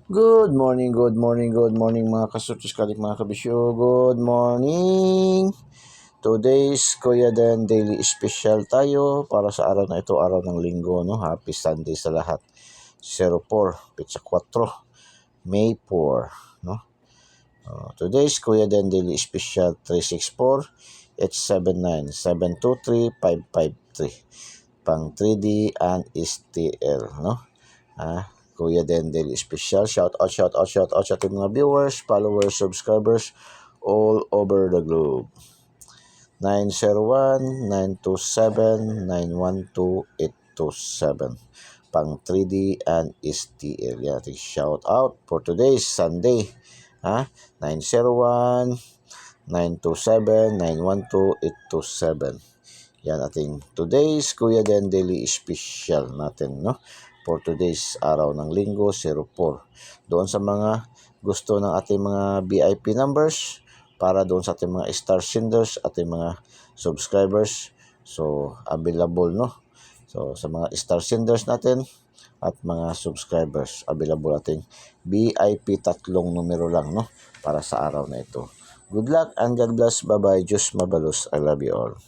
Good morning, good morning, good morning mga kasutos kalik mga kabisyo. Good morning! Today's Kuya Den Daily Special tayo para sa araw na ito, araw ng linggo, no? Happy Sunday sa lahat. 04, Pizza 4, May 4, no? Today's Kuya Den Daily Special 364-879-723-553 pang 3D and STL, no? Kuya Den Daily Special. Shout out sa ating mga viewers, followers, subscribers all over the globe. 901-927-912-827 pang 3D and STL. Yan ating shout out for today's Sunday. 901-927-912-827. Yan ating today's Kuya Den Daily Special natin, no? For today's araw ng linggo, 04. Doon sa mga gusto ng ating mga VIP numbers, para doon sa ating mga star senders, ating mga subscribers. So, available, no? So, sa mga star senders natin at mga subscribers, available ating VIP 3 numero lang, no? Para sa araw na ito. Good luck and God bless. Bye-bye. Diyos mabalos. I love you all.